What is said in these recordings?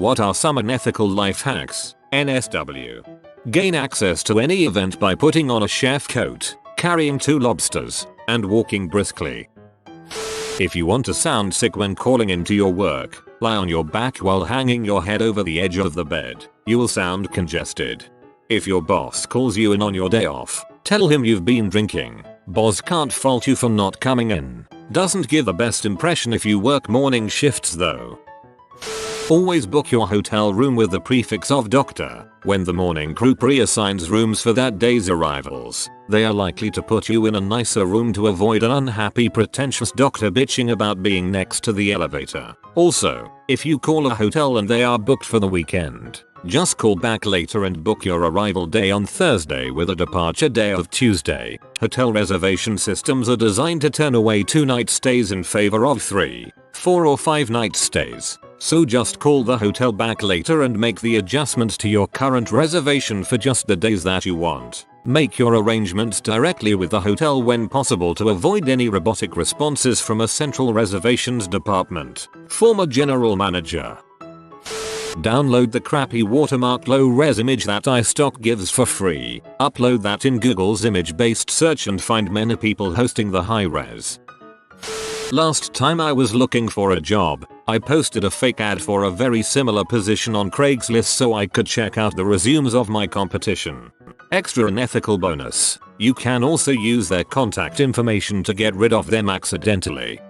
What are some unethical life hacks? NSW. Gain access to any event by putting on a chef coat, carrying 2 lobsters, and walking briskly. If you want to sound sick when calling into your work, lie on your back while hanging your head over the edge of the bed. You will sound congested. If your boss calls you in on your day off, tell him you've been drinking. Boss can't fault you for not coming in. Doesn't give the best impression if you work morning shifts though. Always book your hotel room with the prefix of doctor. When the morning crew pre-assigns rooms for that day's arrivals, they are likely to put you in a nicer room to avoid an unhappy pretentious doctor bitching about being next to the elevator. Also, if you call a hotel and they are booked for the weekend, just call back later and book your arrival day on Thursday with a departure day of Tuesday. Hotel reservation systems are designed to turn away 2-night stays in favor of 3, 4 or 5-night stays. So just call the hotel back later and make the adjustments to your current reservation for just the days that you want. Make your arrangements directly with the hotel when possible to avoid any robotic responses from a central reservations department. Former general manager. Download the crappy watermarked low-res image that iStock gives for free. Upload that in Google's image-based search and find many people hosting the high-res. Last time I was looking for a job, I posted a fake ad for a very similar position on Craigslist so I could check out the resumes of my competition. Extra unethical bonus, you can also use their contact information to get rid of them accidentally.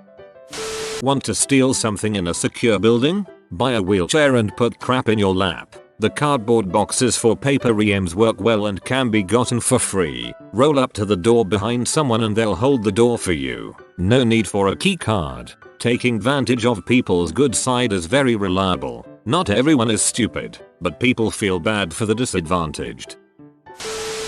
Want to steal something in a secure building? Buy a wheelchair and put crap in your lap. The cardboard boxes for paper reams work well and can be gotten for free. Roll up to the door behind someone and they'll hold the door for you. No need for a key card. Taking advantage of people's good side is very reliable. Not everyone is stupid, but people feel bad for the disadvantaged.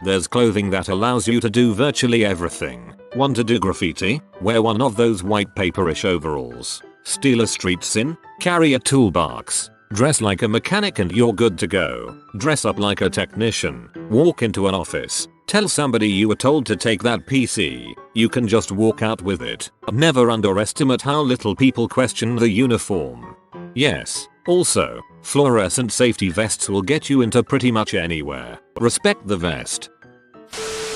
There's clothing that allows you to do virtually everything. Want to do graffiti? Wear one of those white paperish overalls. Steal a street sin? Carry a toolbox. Dress like a mechanic and you're good to go. Dress up like a technician. Walk into an office. Tell somebody you were told to take that PC. You can just walk out with it. Never underestimate how little people question the uniform. Yes. Also, fluorescent safety vests will get you into pretty much anywhere. Respect the vest.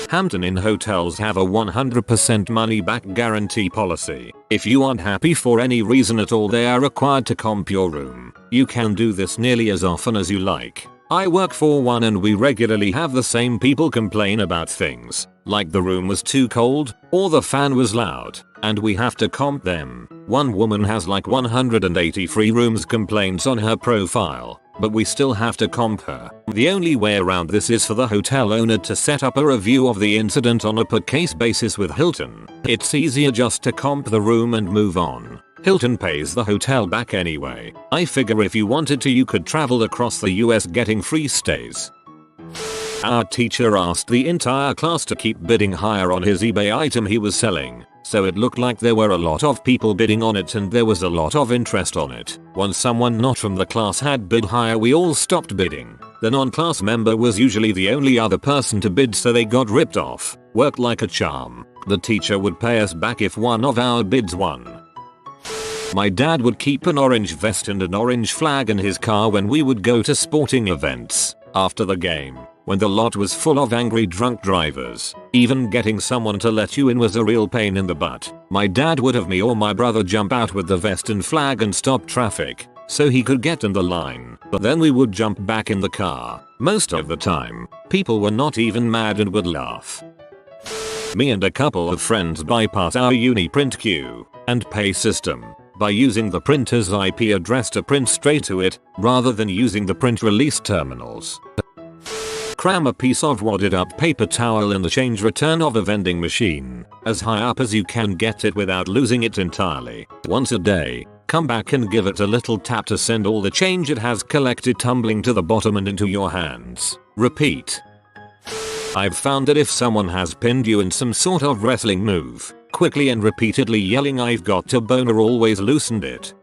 Hampton Inn hotels have a 100% money back guarantee policy. If you aren't happy for any reason at all, they are required to comp your room. You can do this nearly as often as you like. I work for one and we regularly have the same people complain about things, like the room was too cold, or the fan was loud, and we have to comp them. One woman has like 183 rooms complaints on her profile, but we still have to comp her. The only way around this is for the hotel owner to set up a review of the incident on a per case basis with Hilton. It's easier just to comp the room and move on. Hilton pays the hotel back anyway. I figure if you wanted to you could travel across the US getting free stays. Our teacher asked the entire class to keep bidding higher on his eBay item he was selling. So it looked like there were a lot of people bidding on it and there was a lot of interest on it. Once someone not from the class had bid higher, we all stopped bidding. The non-class member was usually the only other person to bid, so they got ripped off. Worked like a charm. The teacher would pay us back if one of our bids won. My dad would keep an orange vest and an orange flag in his car when we would go to sporting events. After the game, when the lot was full of angry drunk drivers, even getting someone to let you in was a real pain in the butt. My dad would have me or my brother jump out with the vest and flag and stop traffic, so he could get in the line, but then we would jump back in the car. Most of the time, people were not even mad and would laugh. Me and a couple of friends bypass our uni print queue and pay system by using the printer's IP address to print straight to it, rather than using the print release terminals. Cram a piece of wadded up paper towel in the change return of a vending machine, as high up as you can get it without losing it entirely. Once a day, come back and give it a little tap to send all the change it has collected tumbling to the bottom and into your hands. Repeat. I've found that if someone has pinned you in some sort of wrestling move, quickly and repeatedly yelling "I've got to boner" always loosened it.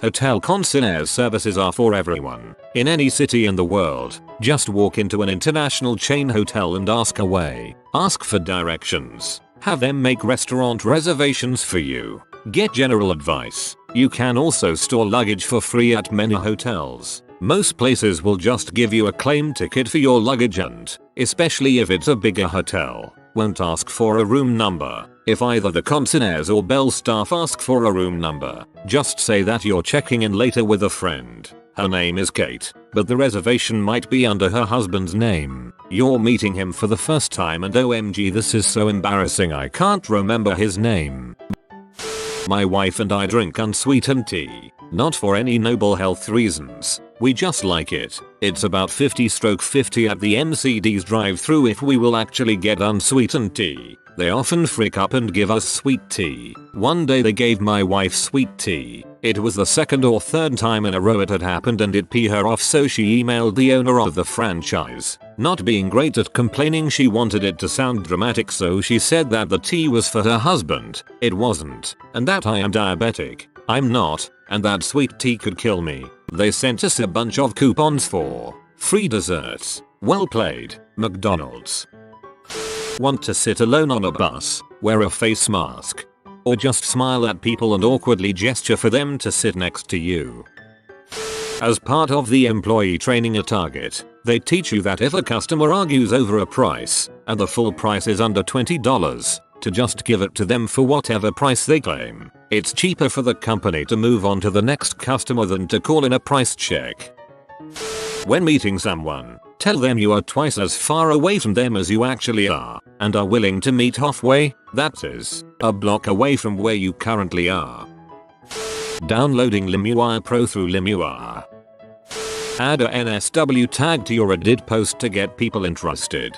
Hotel concierge services are for everyone. In any city in the world, just walk into an international chain hotel and ask away. Ask for directions. Have them make restaurant reservations for you. Get general advice. You can also store luggage for free at many hotels. Most places will just give you a claim ticket for your luggage and, especially if it's a bigger hotel, won't ask for a room number. If either the concierge or bell staff ask for a room number, just say that you're checking in later with a friend. Her name is Kate, but the reservation might be under her husband's name. You're meeting him for the first time and OMG, this is so embarrassing, I can't remember his name. My wife and I drink unsweetened tea. Not for any noble health reasons. We just like it. It's about 50/50 at the MCD's drive-thru if we will actually get unsweetened tea. They often freak up and give us sweet tea. One day they gave my wife sweet tea. It was the second or third time in a row it had happened and it pissed her off, so she emailed the owner of the franchise. Not being great at complaining, she wanted it to sound dramatic, so she said that the tea was for her husband. It wasn't. And that I am diabetic. I'm not. And that sweet tea could kill me. They sent us a bunch of coupons for free desserts. Well played, McDonald's. Want to sit alone on a bus? Wear a face mask. Or just smile at people and awkwardly gesture for them to sit next to you. As part of the employee training at Target, they teach you that if a customer argues over a price, and the full price is under $20, to just give it to them for whatever price they claim. It's cheaper for the company to move on to the next customer than to call in a price check. When meeting someone, tell them you are twice as far away from them as you actually are, and are willing to meet halfway, that is, a block away from where you currently are. Downloading LimeWire Pro through LimeWire. Add a NSW tag to your Reddit post to get people interested.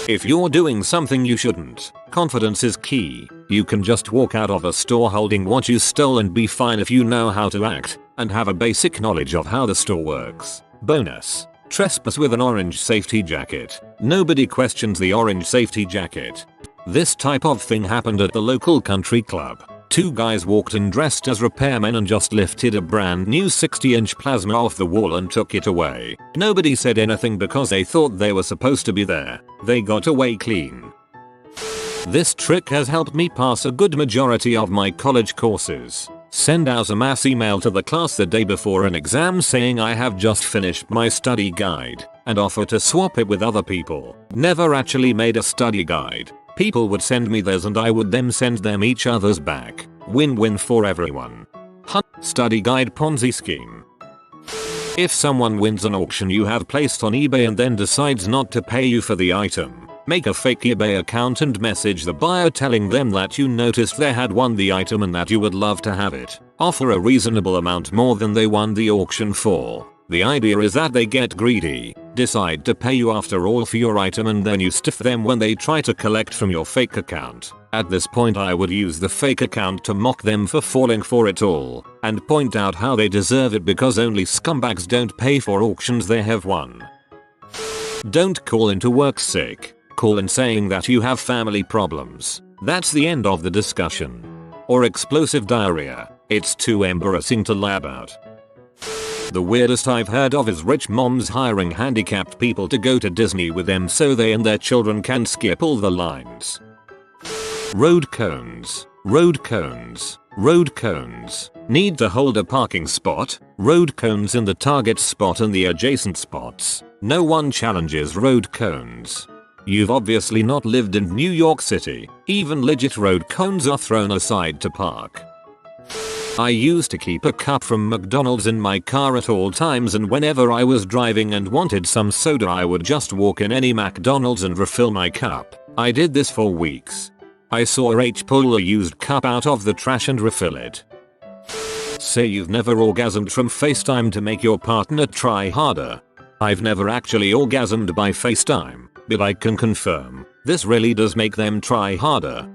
If you're doing something you shouldn't, confidence is key. You can just walk out of a store holding what you stole and be fine if you know how to act, and have a basic knowledge of how the store works. Bonus: trespass with an orange safety jacket. Nobody questions the orange safety jacket. This type of thing happened at the local country club. Two guys walked in dressed as repairmen and just lifted a brand new 60-inch plasma off the wall and took it away. Nobody said anything because they thought they were supposed to be there. They got away clean. This trick has helped me pass a good majority of my college courses. Send out a mass email to the class the day before an exam saying I have just finished my study guide, and offer to swap it with other people. Never actually made a study guide. People would send me theirs and I would then send them each other's back. Win-win for everyone. Study guide Ponzi scheme. If someone wins an auction you have placed on eBay and then decides not to pay you for the item, make a fake eBay account and message the buyer telling them that you noticed they had won the item and that you would love to have it. Offer a reasonable amount more than they won the auction for. The idea is that they get greedy, decide to pay you after all for your item, and then you stiff them when they try to collect from your fake account. At this point I would use the fake account to mock them for falling for it all, and point out how they deserve it because only scumbags don't pay for auctions they have won. Don't call into work sick. Call in saying that you have family problems. That's the end of the discussion. Or explosive diarrhea. It's too embarrassing to lie about. The weirdest I've heard of is rich moms hiring handicapped people to go to Disney with them so they and their children can skip all the lines. Road cones. Road cones. Road cones. Need to hold a parking spot? Road cones in the target spot and the adjacent spots. No one challenges road cones. You've obviously not lived in New York City. Even legit road cones are thrown aside to park. I used to keep a cup from McDonald's in my car at all times, and whenever I was driving and wanted some soda I would just walk in any McDonald's and refill my cup. I did this for weeks. I saw H pull a used cup out of the trash and refill it. Say you've never orgasmed from FaceTime to make your partner try harder. I've never actually orgasmed by FaceTime, but I can confirm, this really does make them try harder.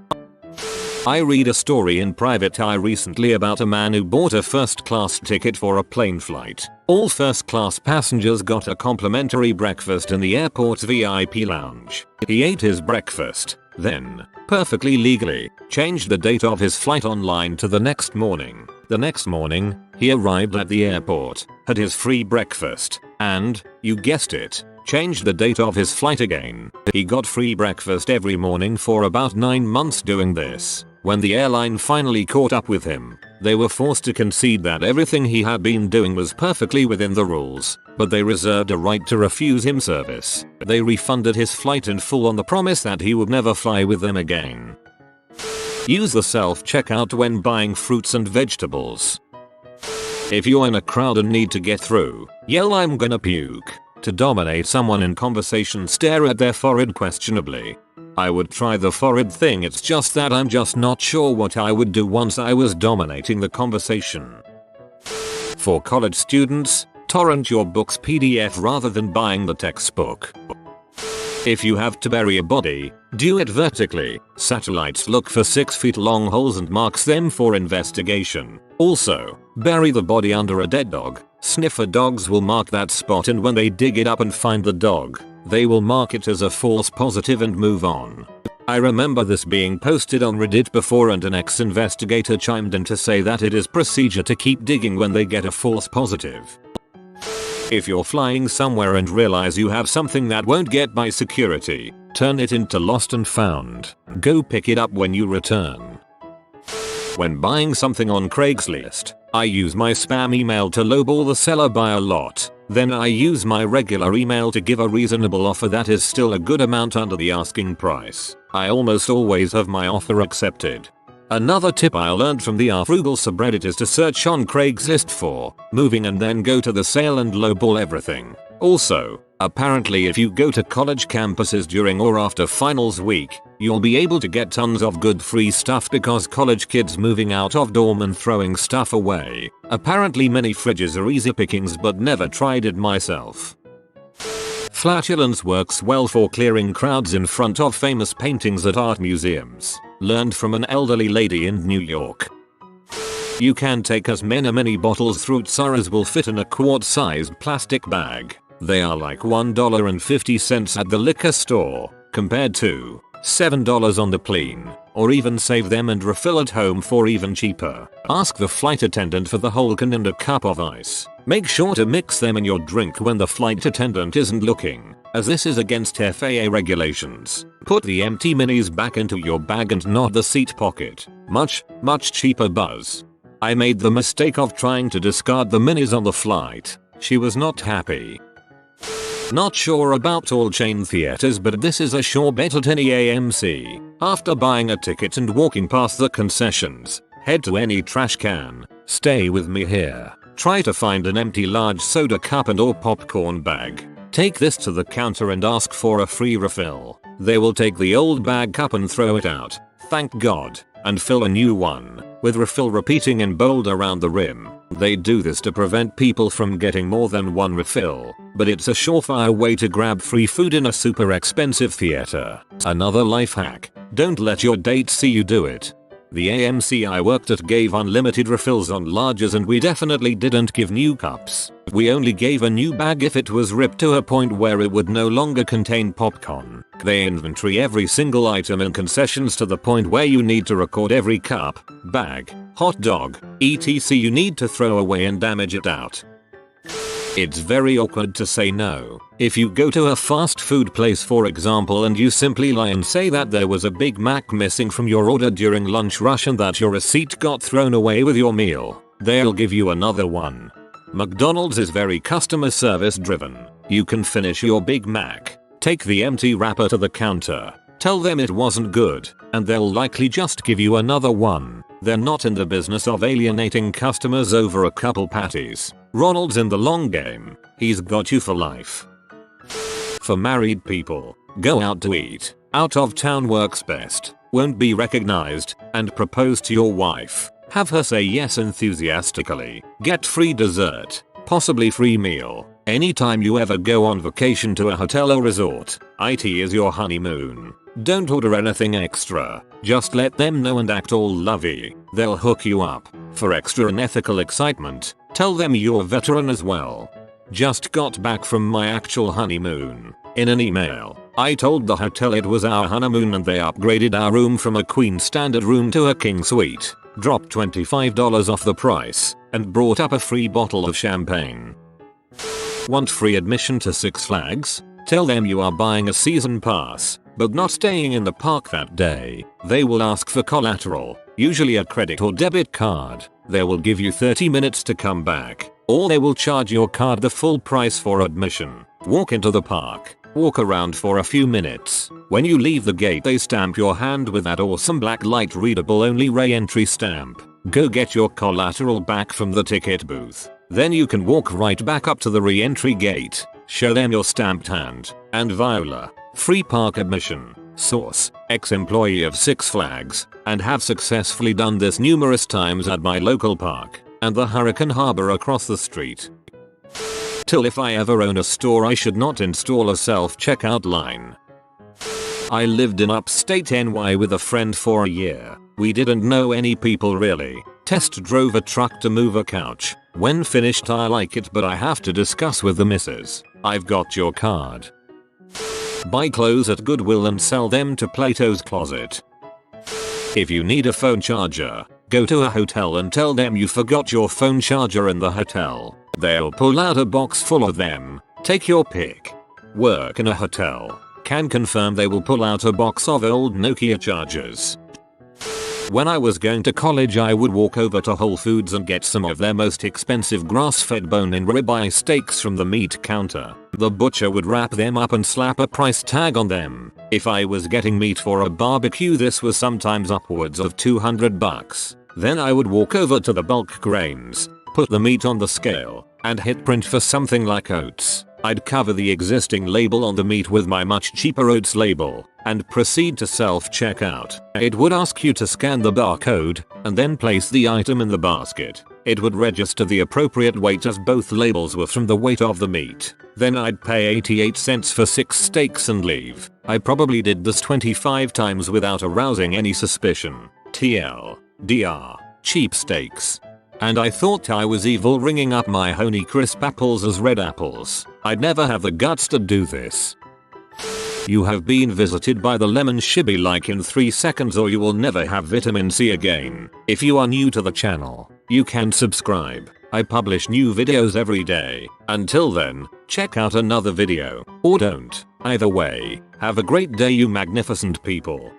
I read a story in private eye recently about a man who bought a first-class ticket for a plane flight. All first-class passengers got a complimentary breakfast in the airport's VIP lounge. He ate his breakfast, then, perfectly legally, changed the date of his flight online to the next morning. The next morning, he arrived at the airport, had his free breakfast, and, you guessed it, changed the date of his flight again. He got free breakfast every morning for about 9 months doing this. When the airline finally caught up with him, they were forced to concede that everything he had been doing was perfectly within the rules, but they reserved a right to refuse him service. They refunded his flight in full on the promise that he would never fly with them again. Use the self-checkout when buying fruits and vegetables. If you're in a crowd and need to get through, yell "I'm gonna puke." To dominate someone in conversation, stare at their forehead questionably. I would try the forehead thing, it's just that I'm just not sure what I would do once I was dominating the conversation. For college students, torrent your book's PDF rather than buying the textbook. If you have to bury a body, do it vertically. Satellites look for 6 feet long holes and marks them for investigation. Also, bury the body under a dead dog. Sniffer dogs will mark that spot, and when they dig it up and find the dog, they will mark it as a false positive and move on. I remember this being posted on Reddit before, and an ex-investigator chimed in to say that it is procedure to keep digging when they get a false positive. If you're flying somewhere and realize you have something that won't get by security, turn it into lost and found. Go pick it up when you return. When buying something on Craigslist, I use my spam email to lowball the seller by a lot. Then I use my regular email to give a reasonable offer that is still a good amount under the asking price. I almost always have my offer accepted. Another tip I learned from the Frugal subreddit is to search on Craigslist for moving and then go to the sale and lowball everything. Also, apparently if you go to college campuses during or after finals week, you'll be able to get tons of good free stuff because college kids moving out of dorm and throwing stuff away. Apparently many fridges are easy pickings, but never tried it myself. Flatulence works well for clearing crowds in front of famous paintings at art museums. Learned from an elderly lady in New York. You can take as many bottles through tsar as will fit in a quart-sized plastic bag. They are like $1.50 at the liquor store, compared to $7 on the plane, or even save them and refill at home for even cheaper. Ask the flight attendant for the whole can and a cup of ice. Make sure to mix them in your drink when the flight attendant isn't looking, as this is against FAA regulations. Put the empty minis back into your bag and not the seat pocket. Much cheaper buzz. I made the mistake of trying to discard the minis on the flight. She was not happy. Not sure about all chain theaters, but this is a sure bet at any AMC. After buying a ticket and walking past the concessions, head to any trash can. Stay with me here. Try to find an empty large soda cup and or popcorn bag. Take this to the counter and ask for a free refill. They will take the old bag cup and throw it out, thank God, and fill a new one, with refill repeating in bold around the rim. They do this to prevent people from getting more than one refill, but it's a surefire way to grab free food in a super expensive theater. Another life hack: don't let your date see you do it. The AMC I worked at gave unlimited refills on larges, and we definitely didn't give new cups. We only gave a new bag if it was ripped to a point where it would no longer contain popcorn. They inventory every single item in concessions to the point where you need to record every cup, bag, hot dog, etc. you need to throw away and damage it out. It's very awkward to say no. If you go to a fast food place for example and you simply lie and say that there was a Big Mac missing from your order during lunch rush and that your receipt got thrown away with your meal, they'll give you another one. McDonald's is very customer service driven. You can finish your Big Mac, take the empty wrapper to the counter, tell them it wasn't good, and they'll likely just give you another one. They're not in the business of alienating customers over a couple patties. Ronald's in the long game. He's got you for life. For married people, go out to eat. Out of town works best. Won't be recognized, and propose to your wife. Have her say yes enthusiastically. Get free dessert, possibly free meal. Anytime you ever go on vacation to a hotel or resort, it is your honeymoon. Don't order anything extra. Just let them know and act all lovey. They'll hook you up. For extra unethical excitement, tell them you're a veteran as well. Just got back from my actual honeymoon. In an email, I told the hotel it was our honeymoon and they upgraded our room from a queen standard room to a king suite, dropped $25 off the price, and brought up a free bottle of champagne. Want free admission to Six Flags? Tell them you are buying a season pass. but not staying in the park that day, they will ask for collateral, usually a credit or debit card. They will give you 30 minutes to come back, or they will charge your card the full price for admission. Walk into the park, walk around for a few minutes. When you leave the gate they stamp your hand with that awesome black light readable only re-entry stamp. Go get your collateral back from the ticket booth. Then you can walk right back up to the re-entry gate, show them your stamped hand, and voila, free park admission. Source: ex-employee of Six Flags, and have successfully done this numerous times at my local park, and the Hurricane Harbor across the street. Till if I ever own a store I should not install a self-checkout line. I lived in upstate NY with a friend for a year. We didn't know any people really. Test drove a truck to move a couch. When finished I like it but I have to discuss with the missus. I've got your card. Buy clothes at Goodwill and sell them to Plato's Closet. If you need a phone charger, go to a hotel and tell them you forgot your phone charger in the hotel. They'll pull out a box full of them. Take your pick. Work in a hotel. Can confirm they will pull out a box of old Nokia chargers. When I was going to college I would walk over to Whole Foods and get some of their most expensive grass-fed bone-in ribeye steaks from the meat counter. The butcher would wrap them up and slap a price tag on them. If I was getting meat for a barbecue this was sometimes upwards of $200. Then I would walk over to the bulk grains, put the meat on the scale, and hit print for something like oats. I'd cover the existing label on the meat with my much cheaper oats label, and proceed to self-checkout. It would ask you to scan the barcode, and then place the item in the basket. It would register the appropriate weight as both labels were from the weight of the meat. Then I'd pay 88 cents for 6 steaks and leave. I probably did this 25 times without arousing any suspicion. TLDR, cheap steaks. And I thought I was evil ringing up my Honey Crisp apples as red apples. I'd never have the guts to do this. You have been visited by the lemon shibby like in 3 seconds or you will never have vitamin C again. If you are new to the channel, you can subscribe. I publish new videos every day. Until then, check out another video, or don't. Either way, have a great day you magnificent people.